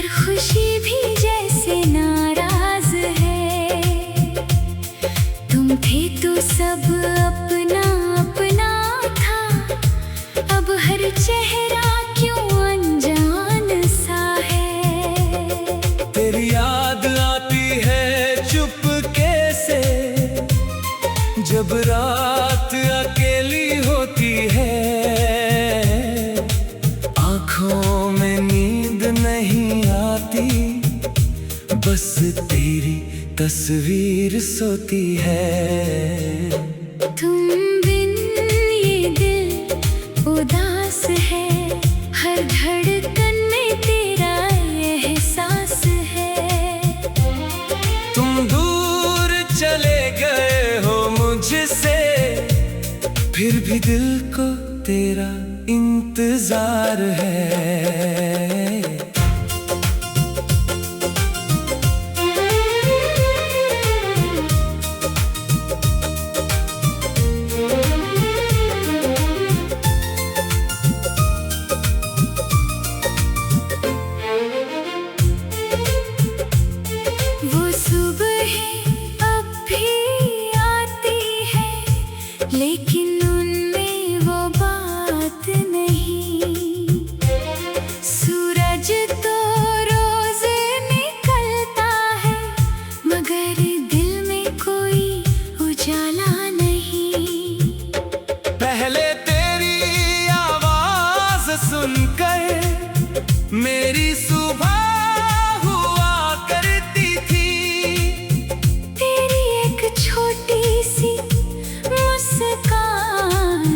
खुशी भी जैसे नाराज है। तुम थे तो सब अपना अपना था, अब हर चेहरा क्यों अनजान सा है। तेरी याद आती है चुपके से, जब रात अकेली होती है। आँखों में नींद नहीं आती, बस तेरी तस्वीर सोती है। तुम बिन ये दिल उदास है, हर धड़कन में तेरा एहसास है। तुम दूर चले गए हो मुझसे, फिर भी दिल को तेरा इंतजार है। वो सुबह अब भी आती है, लेकिन उनमें वो बात नहीं। सूरज तो रोज निकलता है, मगर दिल में कोई उजाला नहीं। पहले तेरी आवाज सुनकर मेरी सुबह हुआ करती थी। तेरी एक छोटी सी मुस्कान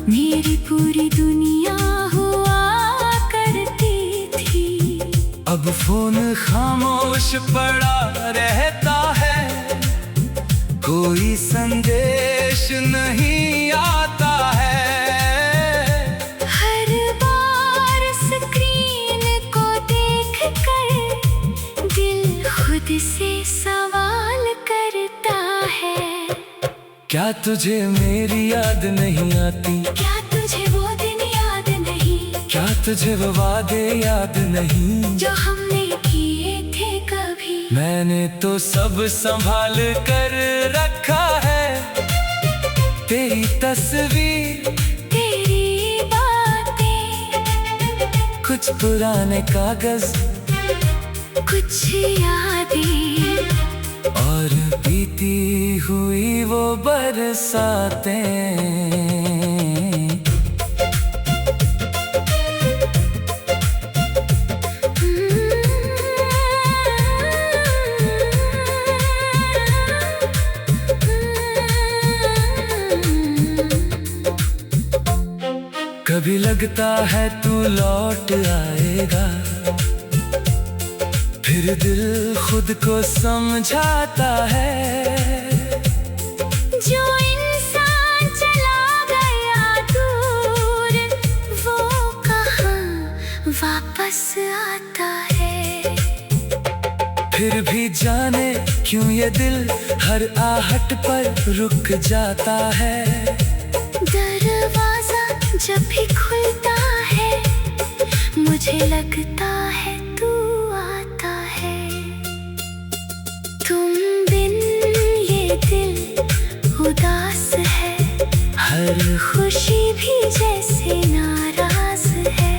मेरी पूरी दुनिया हुआ करती थी। अब फोन खामोश पड़ा रहता है, कोई संदेश नहीं आता है। हर बार स्क्रीन को देखकर दिल खुद से सवाल करता है। क्या तुझे मेरी याद नहीं आती? क्या तुझे वो दिन याद नहीं? क्या तुझे वो वादे याद नहीं जो हमने किए थे कभी? मैंने तो सब संभाल कर रखा है। तेरी तस्वीर, तेरी बातें, कुछ पुराने कागज, कुछ यादें, और बीती हुई वो बरसातें। कभी लगता है तू लौट आएगा, फिर दिल खुद को समझाता है। जो इंसान चला गया दूर, वो कहाँ वापस आता है। फिर भी जाने क्यों ये दिल हर आहट पर रुक जाता है। दरवाजा जब भी खुलता है, मुझे लगता है तू आता है। तुम बिन ये दिल उदास है, हर खुशी भी जैसे नाराज है।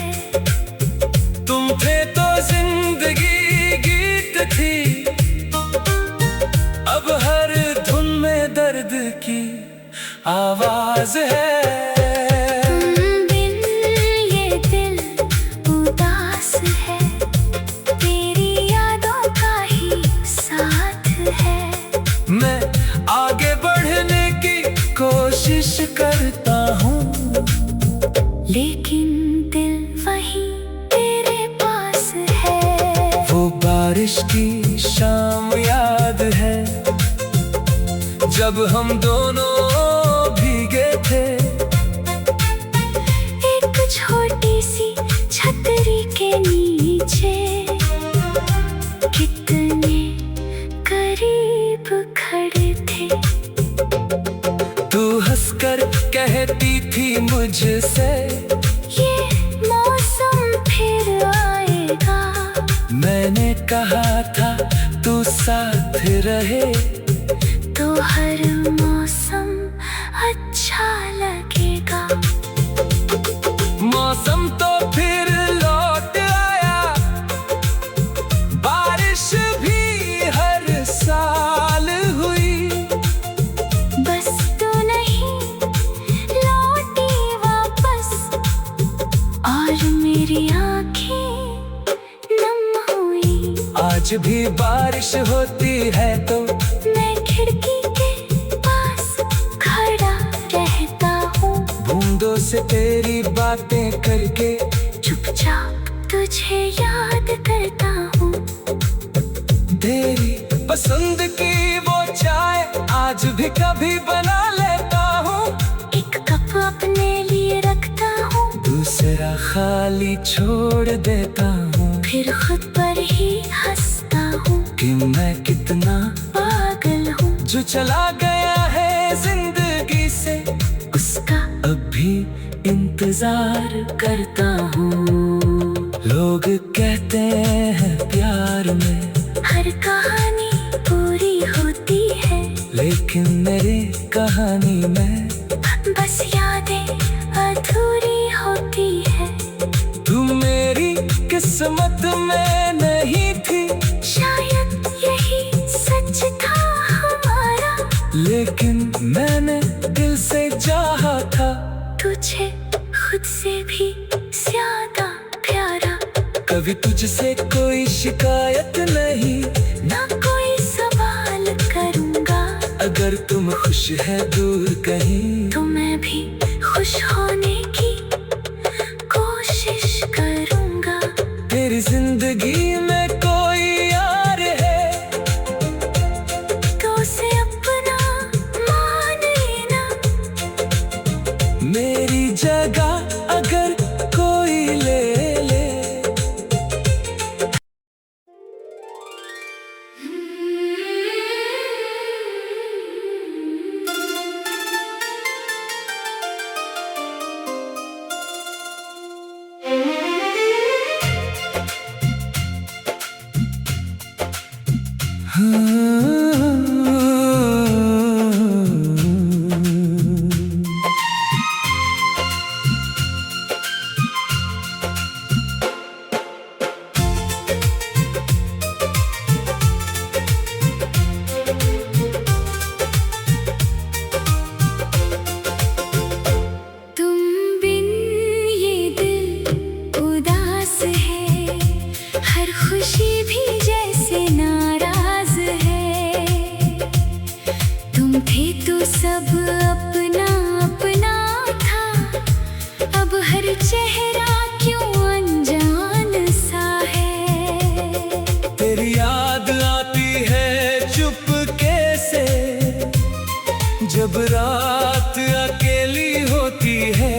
तुम थे तो जिंदगी गीत थी, अब हर धुन में दर्द की आवाज है। तेरी यादों का ही बारिश की शाम याद है, जब हम दोनों भीगे थे। एक छोटी सी छतरी के नीचे कितने करीब खड़े थे। तू हंसकर कहती थी मुझसे, ये मौसम फिर आएगा। मैंने कहा था तू साथ रहे तो हर मौसम अच्छा लगेगा। मौसम तो फिर लौट आया, बारिश भी हर साल हुई। बस तू नहीं लौटी वापस, और मेरी आंखें नम हुई। आज भी बारिश होती है तो मैं खिड़की के पास खड़ा रहता हूँ। बूंदों से तेरी बातें करके चुपचाप तुझे याद करता हूँ। तेरी पसंद की वो चाय आज भी कभी बना लेता हूँ। एक कप अपने लिए रखता हूँ, दूसरा खाली छोड़ देता हूँ। फिर खुद पर ही हंसता हूँ कि मैं कितना पागल हूँ। जो चला गया है जिंदगी से, उसका अब भी इंतजार करता हूँ। लोग कहते हैं प्यार में हर कहानी पूरी होती है, लेकिन मेरी कहानी में बस यादें अधूरी होती है। तू मेरी किस्मत में नहीं थी, शायद यही सच था हमारा, लेकिन मैंने दिल से चाहा था। तुझे खुद से भी ज्यादा प्यारा। कभी तुझसे कोई शिकायत नहीं, ना कोई सवाल करूँगा। अगर तुम खुश है दूर कहीं, तो मैं भी खुश होने की कोशिश करूँगा। तेरी जिंदगी में कोई यार है तो उसे अपना मान लेना। मेरी जगह अगर कोई ले ले। तुम बिन ये दिल उदास है, हर खुशी भी जैसे नाराज है। तुम थे तो सब अपना अपना था, अब हर चेहरा क्यों अनजान सा है। तेरी याद आती है चुपके से, जब रात अकेली होती है।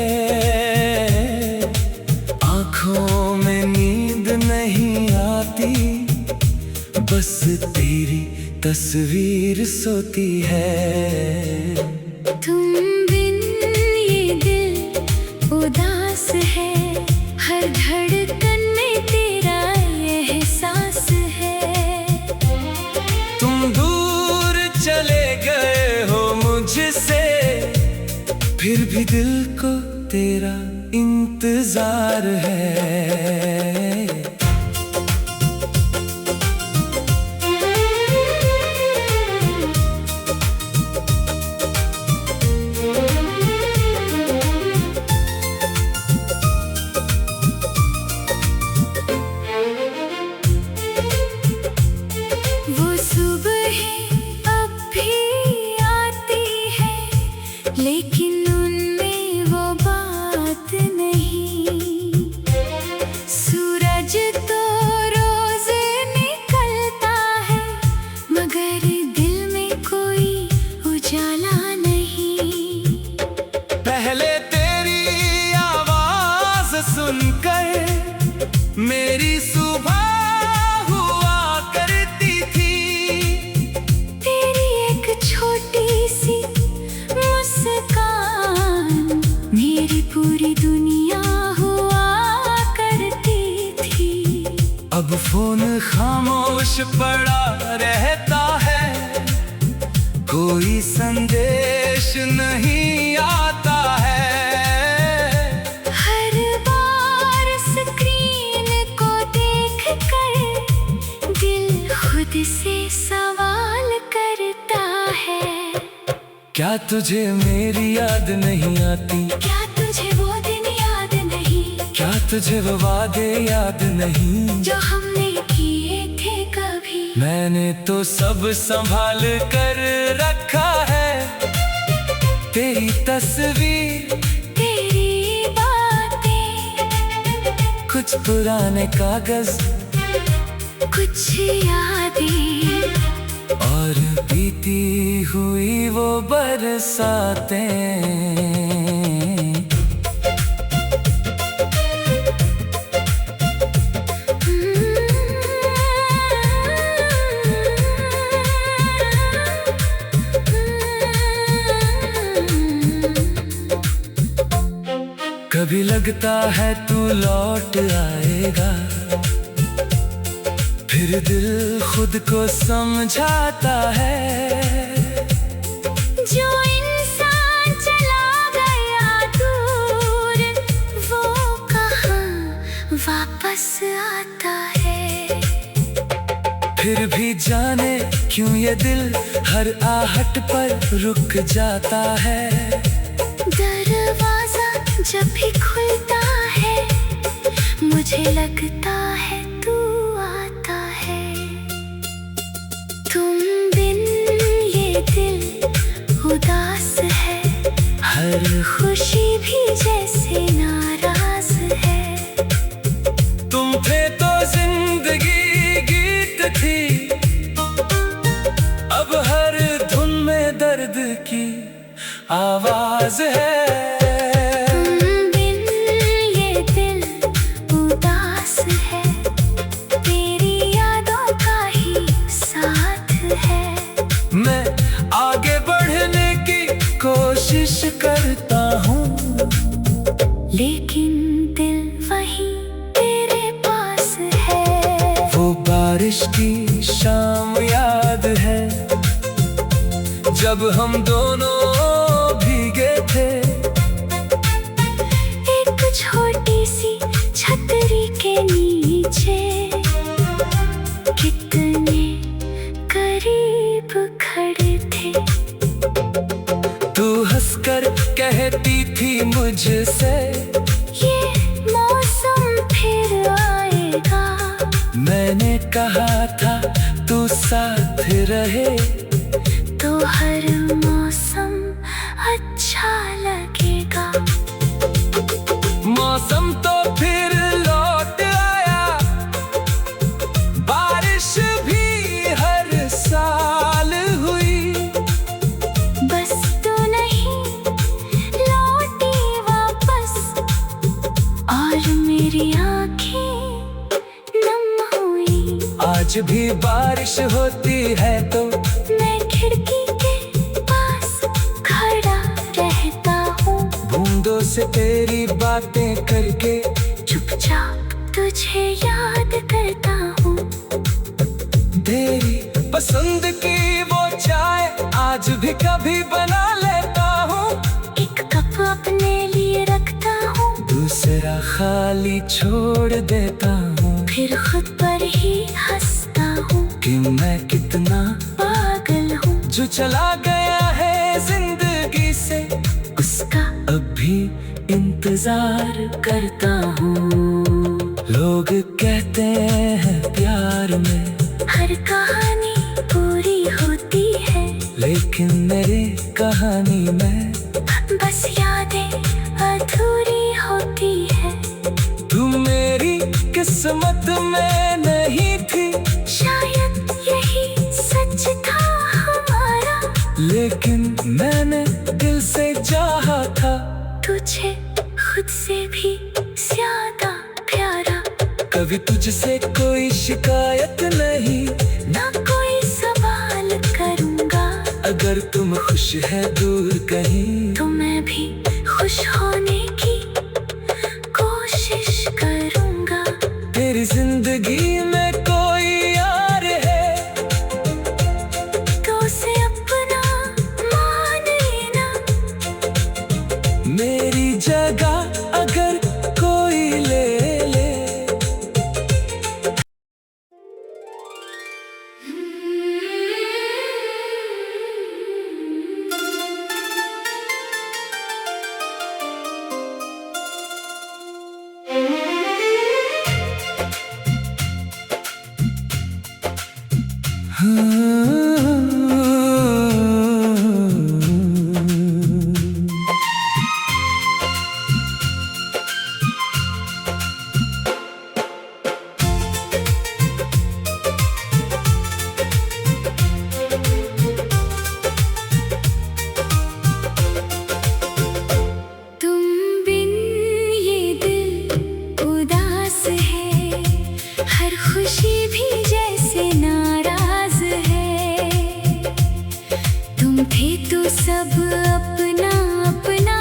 आँखों में नींद नहीं आती, बस तेरी तस्वीर सोती है। तुम बिन ये दिल उदास है, हर धड़कन में तेरा एहसास है। तुम दूर चले गए हो मुझसे, फिर भी दिल को तेरा इंतजार है। वो सुबह अब भी आती है, लेकिन उनमें वो बात नहीं। खामोश पड़ा रहता है, कोई संदेश नहीं आता है। हर बार स्क्रीन को देखकर दिल खुद से सवाल करता है। क्या तुझे मेरी याद नहीं आती? क्या तुझे वो दिन याद नहीं? क्या तुझे वो वादे याद नहीं जो हमने किए थे कभी? मैंने तो सब संभाल कर रखा है, तेरी तस्वीर, तेरी बातें, कुछ पुराने कागज, कुछ यादें, और बीती हुई वो बरसातें। कभी लगता है तू लौट आएगा, फिर दिल खुद को समझाता है। जो इंसान चला गया दूर, वो कहाँ वापस आता है? फिर भी जाने क्यों ये दिल हर आहट पर रुक जाता है। दरवाजा जब भी खुलता है, मुझे लगता है तू आता है। तुम बिन ये दिल उदास है, हर खुशी भी जैसे नाराज है। तुम थे तो जिंदगी गीत थी, अब हर धुन में दर्द की आवाज है। कोशिश करता हूँ, लेकिन दिल वहीं तेरे पास है। वो बारिश की शाम याद है, जब हम दोनों भीगे थे। एक छोटी सी छतरी के नीचे कितने करीब खड़े थे। तू हंसकर कहती थी मुझसे, ये मौसम फिर आएगा। मैंने कहा था तू साथ रहे, तो हर मौसम अच्छा लगेगा। मौसम तो फिर लौट आया, बारिश भी हर साल हुई। बस तू नहीं लौटी वापस, और मेरी आंखें नम हुई। आज भी बारिश होती है तो मैं खिड़की के पास खड़ा रहता हूँ, बूंदों से तेरी बातें करके चुपचाप तुझे याद करता हूँ। तेरी पसंद की वो चाय आज भी कभी बना लेता हूँ। एक कप अपने लिए रखता हूँ, दूसरा खाली छोड़ देता हूँ। फिर खुद पर ही हंसता हूँ कि मैं कितना पागल हूँ। जो चला गया है जिंदगी से, उसका अब भी इंतजार करता हूँ। लोग कहते हैं प्यार में हर कहानी पूरी होती है, लेकिन मेरी कहानी में बस यादें अधूरी होती है। तू मेरी किस्मत में नहीं थी, शायद यही सच था हमारा, लेकिन मैंने दिल से चाहा था। तुझे खुद से भी ज्यादा प्यारा। कभी तुझसे कोई शिकायत नहीं, ना कोई सवाल करूँगा। अगर तुम खुश है दूर कहीं, तो मैं भी खुश होने की कोशिश करूँगा। तेरी जिंदगी में कोई तुम बिन ये दिल उदास है, हर खुशी भी जैसे नाराज है। तुम थे तो सब अपना अपना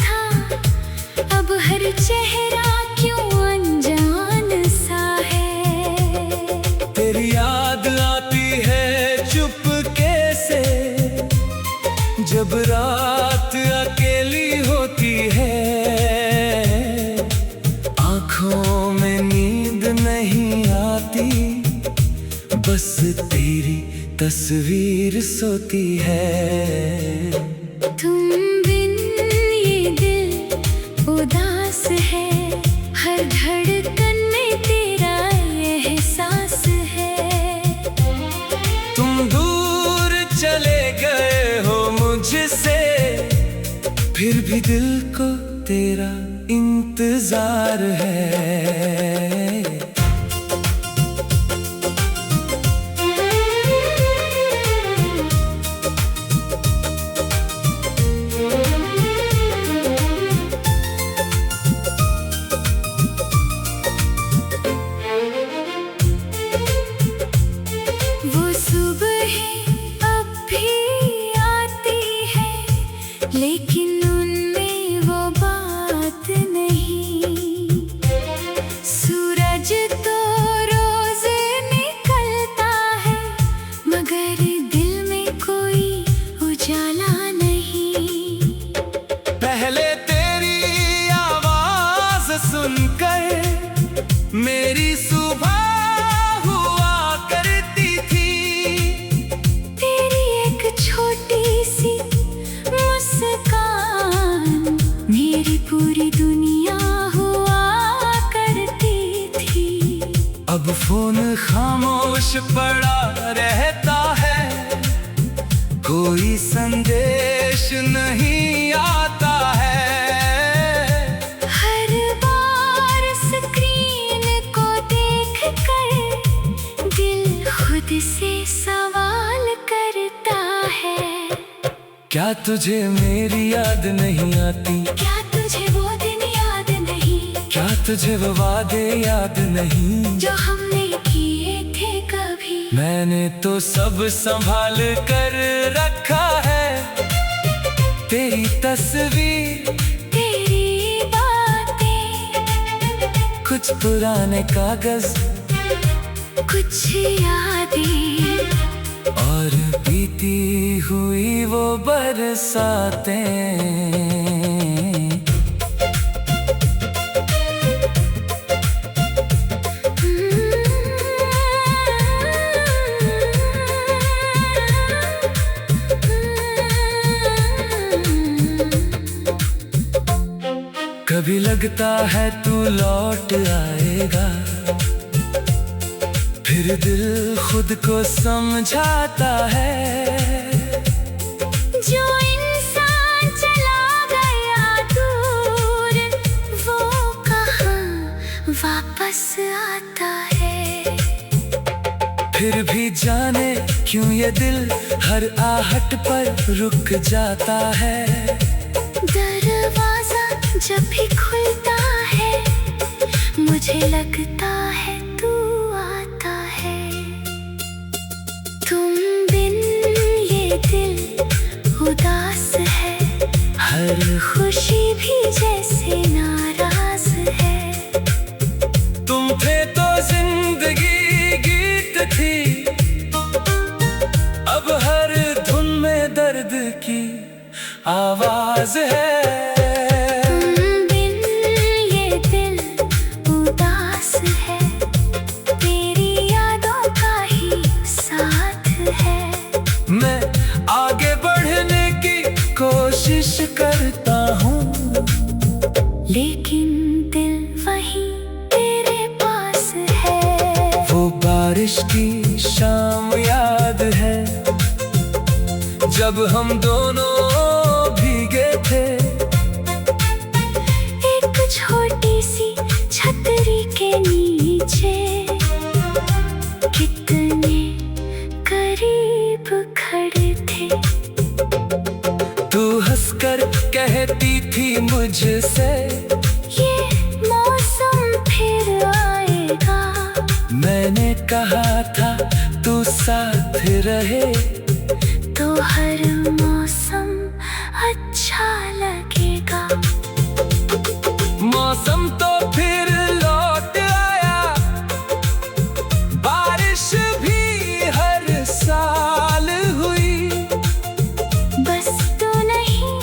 था, अब हर चेहरा क्यों अनजान सा है। तेरी याद आती है चुपके से, जब रात अकेली होती है। आँखों में नींद नहीं आती, बस तेरी तस्वीर सोती है। तुम बिन ये दिल उदास है, हर धड़कन में तेरा एहसास है। तुम दूर चले गए हो मुझसे, फिर भी दिल को तेरा इंतजार है। वो सुबह अब भी आती है, लेकिन उनमें वो बात नहीं। सूरज तो रोज निकलता है, मगर दिल में कोई उजाला नहीं। पहले तेरी आवाज सुनकर मेरी सुबह हुआ करती थी। तेरी एक छोटी सी मुस्कान मेरी पूरी दुनिया हुआ करती थी। अब फोन खामोश पड़ा रहता है, कोई संदेश नहीं आता है। हर बार स्क्रीन को देखकर दिल खुद से सवाल करता है। क्या तुझे मेरी याद नहीं आती? क्या तुझे वो दिन याद नहीं? क्या तुझे वो वादे याद नहीं जो हमने किए थे कभी? मैंने तो सब संभाल कर रखा है, तेरी तस्वीर, तेरी बातें, कुछ पुराने कागज कुछ यादें, और बीती हुई वो बरसातें। कभी लगता है तू लौट आएगा, फिर दिल खुद को समझाता है। जो इंसान चला गया दूर, वो कहाँ वापस आता है। फिर भी जाने क्यों ये दिल हर आहट पर रुक जाता है। दरवाजा जब भी खुलता है, मुझे लगता है तू आता है। तुम बिन ये दिल उदास है, हर खुशी भी जैसे नाराज है। तुम थे तो जिंदगी गीत थी, अब हर धुन में दर्द की आवाज है। तुम बिन ये दिल उदास है, तेरी यादों का ही सा बारिश की शाम याद है, जब हम दोनों भीगे थे। एक छोटी सी छतरी के नीचे कितने करीब खड़े थे। तू हंसकर कहती थी मुझसे, ये मौसम फिर आएगा। मैंने कहा था तू साथ रहे तो हर मौसम अच्छा लगेगा। मौसम तो फिर लौट आया, बारिश भी हर साल हुई। बस तू नहीं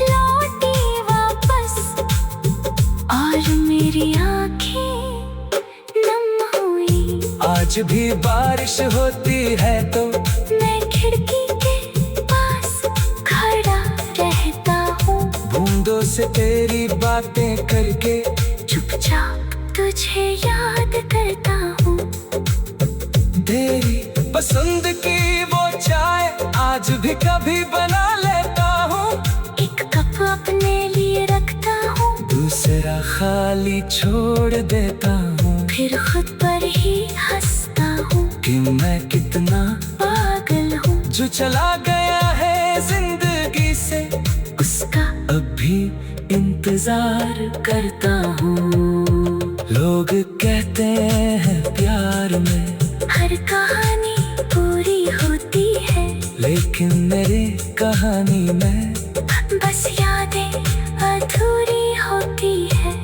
लौटी वापस, और मेरी आँखें नम हुई। आज भी बारिश होती है तो मैं खिड़की के पास खड़ा रहता हूँ, बूंदों से तेरी बातें करके चुपचाप तुझे याद करता हूँ। तेरी पसंद की वो चाय आज भी कभी बना लेता हूँ। एक कप अपने लिए रखता हूँ, दूसरा खाली छोड़ देता हूँ। फिर खुद पर ही हंसता हूँ कि मैं कितना पागल हूँ। जो चला गया है जिंदगी से, उसका अब भी इंतजार करता हूँ। लोग कहते हैं प्यार में हर कहानी पूरी होती है, लेकिन मेरी कहानी में बस यादें अधूरी होती है।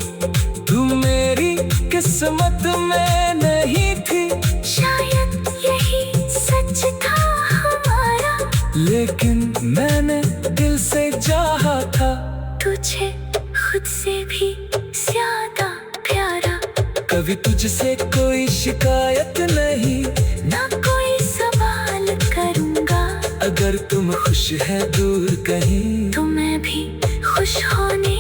तू मेरी किस्मत में नहीं थी, शायद यही सच था हमारा, लेकिन मैंने दिल से चाहा था। तुझे खुद से भी ज्यादा प्यारा। कभी तुझसे कोई शिकायत नहीं, ना कोई सवाल करूँगा। अगर तुम खुश है दूर कहीं, तो मैं भी खुश होने